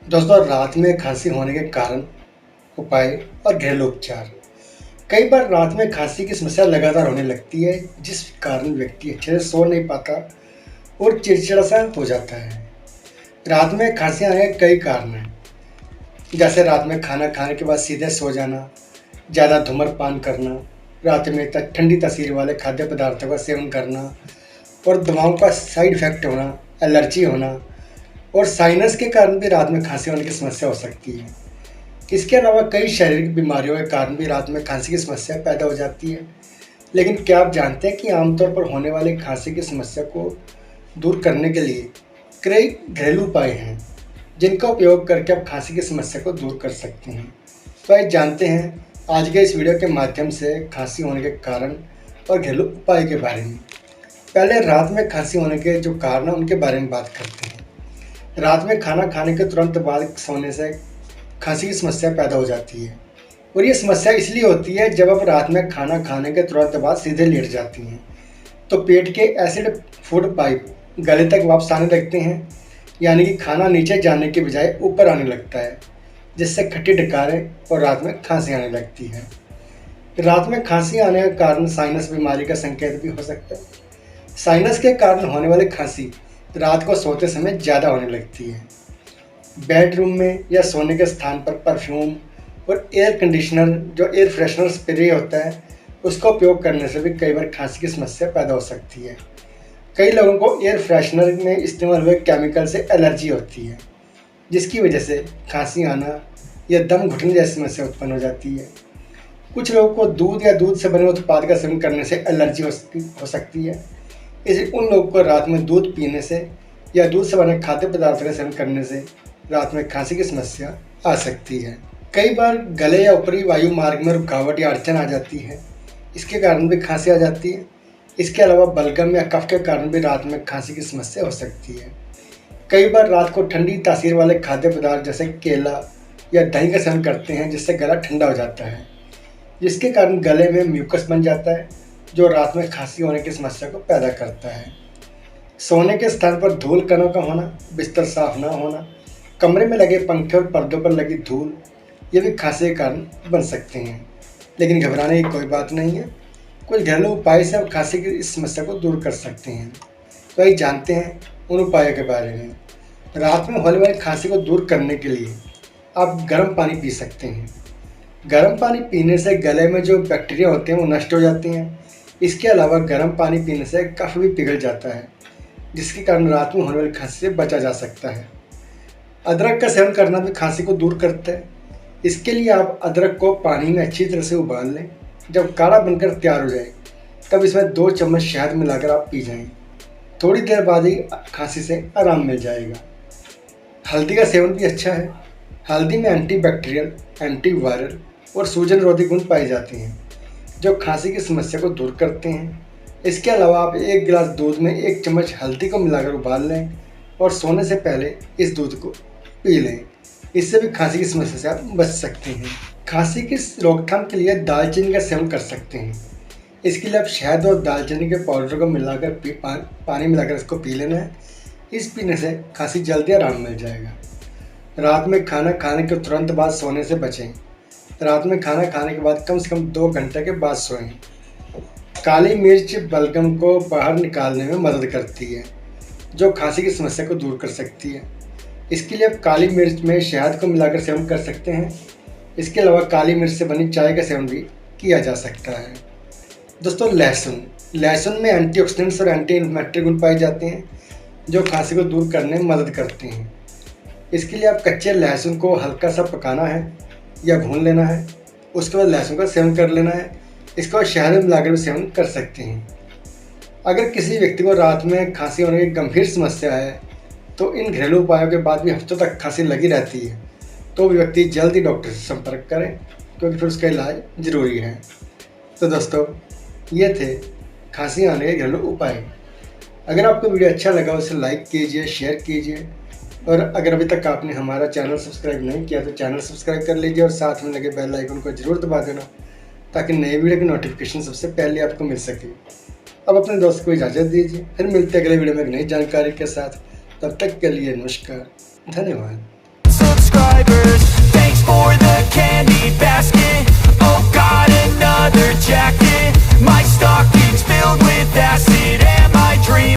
दोस्तों, रात में खांसी होने के कारण, उपाय और घरेलू उपचार। कई बार रात में खांसी की समस्या लगातार होने लगती है, जिस कारण व्यक्ति अच्छे से सो नहीं पाता और चिड़चिड़ा सा हो जाता है। रात में खांसी आने के कई कारण हैं, जैसे रात में खाना खाने के बाद सीधे सो जाना, ज़्यादा धूम्रपान करना, रात में ठंडी तासीर वाले खाद्य पदार्थों का सेवन करना और दवाओं का साइड इफेक्ट होना, एलर्जी होना और साइनस के कारण भी रात में खांसी होने की समस्या हो सकती है। इसके अलावा कई शारीरिक बीमारियों के कारण भी रात में खांसी की समस्या पैदा हो जाती है। लेकिन क्या आप जानते हैं कि आमतौर पर होने वाली खांसी की समस्या को दूर करने के लिए कई घरेलू उपाय हैं, जिनका उपयोग करके आप खांसी की समस्या को दूर कर सकते हैं। तो आइए जानते हैं आज के इस वीडियो के माध्यम से खांसी होने के कारण और घरेलू उपाय के बारे में। पहले रात में खांसी होने के जो कारण हैं उनके बारे में बात करते हैं। रात में खाना खाने के तुरंत बाद सोने से खांसी की समस्या पैदा हो जाती है और ये समस्या इसलिए होती है जब आप रात में खाना खाने के तुरंत बाद सीधे लेट जाती हैं तो पेट के एसिड फूड पाइप गले तक वापस आने लगते हैं, यानी कि खाना नीचे जाने के बजाय ऊपर आने लगता है, जिससे खट्टी डकारें और रात में खांसी आने लगती है। रात में खांसी आने का कारण साइनस बीमारी का संकेत भी हो सकता है। साइनस के कारण होने वाली खांसी रात को सोते समय ज़्यादा होने लगती है। बेडरूम में या सोने के स्थान पर परफ्यूम और एयर कंडीशनर जो एयर फ्रेशनर स्प्रे होता है उसका उपयोग करने से भी कई बार खांसी की समस्या पैदा हो सकती है। कई लोगों को एयर फ्रेशनर में इस्तेमाल हुए केमिकल से एलर्जी होती है, जिसकी वजह से खांसी आना या दम घुटने जैसी समस्या उत्पन्न हो जाती है। कुछ लोगों को दूध या दूध से बने उत्पाद का सेवन करने से एलर्जी हो सकती है। इसलिए उन लोगों को रात में दूध पीने से या दूध से बने खाद्य पदार्थों का सेवन करने से रात में खांसी की समस्या आ सकती है। कई बार गले या ऊपरी वायु मार्ग में रुकावट या अड़चन आ जाती है, इसके कारण भी खांसी आ जाती है। इसके अलावा बलगम या कफ के कारण भी रात में खांसी की समस्या हो सकती है। कई बार रात को ठंडी तासीर वाले खाद्य पदार्थ जैसे केला या दही का सेवन करते हैं, जिससे गला ठंडा हो जाता है, जिसके कारण गले में म्यूकस बन जाता है, जो रात में खांसी होने की समस्या को पैदा करता है। सोने के स्थान पर धूल कणों का होना, बिस्तर साफ ना होना, कमरे में लगे पंखे और पर्दों पर लगी धूल, ये भी खांसी के कारण बन सकते हैं। लेकिन घबराने की कोई बात नहीं है, कुछ घरेलू उपाय से आप खांसी की इस समस्या को दूर कर सकते हैं। तो आइए जानते हैं उन उपायों के बारे में। रात में होने वाली खांसी को दूर करने के लिए आप गर्म पानी पी सकते हैं। गर्म पानी पीने से गले में जो बैक्टीरिया होते हैं वो नष्ट हो जाते हैं। इसके अलावा गर्म पानी पीने से कफ भी पिघल जाता है, जिसके कारण रात में होने वाली खांसी से बचा जा सकता है। अदरक का सेवन करना भी खांसी को दूर करता है। इसके लिए आप अदरक को पानी में अच्छी तरह से उबाल लें। जब काढ़ा बनकर तैयार हो जाए तब इसमें 2 चम्मच शहद मिलाकर आप पी जाएं। थोड़ी देर बाद ही खांसी से आराम मिल जाएगा। हल्दी का सेवन भी अच्छा है। हल्दी में एंटीबैक्टीरियल, एंटीवायरल और सूजन रोधी गुण पाए जाते हैं, जो खांसी की समस्या को दूर करते हैं। इसके अलावा आप 1 गिलास दूध में 1 चम्मच हल्दी को मिलाकर उबाल लें और सोने से पहले इस दूध को पी लें। इससे भी खांसी की समस्या से आप बच सकते हैं। खांसी की रोकथाम के लिए दालचीनी का सेवन कर सकते हैं। इसके लिए आप शहद और दालचीनी के पाउडर को मिलाकर पानी मिलाकर इसको पी लेना है। इस पीने से खांसी जल्दी आराम मिल जाएगा। रात में खाना खाने के तुरंत बाद सोने से बचें। रात में खाना खाने के बाद कम से कम 2 घंटे के बाद सोएं। काली मिर्च बलगम को बाहर निकालने में मदद करती है, जो खांसी की समस्या को दूर कर सकती है। इसके लिए आप काली मिर्च में शहद को मिलाकर सेवन कर सकते हैं। इसके अलावा काली मिर्च से बनी चाय का सेवन भी किया जा सकता है। दोस्तों, लहसुन में एंटीऑक्सीडेंट्स और एंटी इन्फ्लेमेटरी गुण पाए जाते हैं, जो खांसी को दूर करने में मदद करते हैं। इसके लिए आप कच्चे लहसुन को हल्का सा पकाना है या भून लेना है। उसके बाद लहसुन का सेवन कर लेना है। इसको शहद में मिलाकर भी सेवन कर सकते हैं। अगर किसी व्यक्ति को रात में खांसी होने की गंभीर समस्या है तो इन घरेलू उपायों के बाद भी हफ्तों तक खांसी लगी रहती है, तो व्यक्ति जल्द ही डॉक्टर से संपर्क करें, क्योंकि फिर उसका इलाज ज़रूरी है। तो दोस्तों, ये थे खांसी आने के घरेलू उपाय। अगर आपको वीडियो अच्छा लगा उसे लाइक कीजिए, शेयर कीजिए और अगर अभी तक आपने हमारा चैनल सब्सक्राइब नहीं किया तो चैनल सब्सक्राइब कर लीजिए और साथ में लगे बेल आइकन को ज़रूर दबा देना, ताकि नए वीडियो की नोटिफिकेशन सबसे पहले आपको मिल सके। अब अपने दोस्त को इजाज़त दीजिए, फिर मिलते हैं अगले वीडियो में एक नई जानकारी के साथ। तब तक के लिए नमस्कार, धन्यवाद।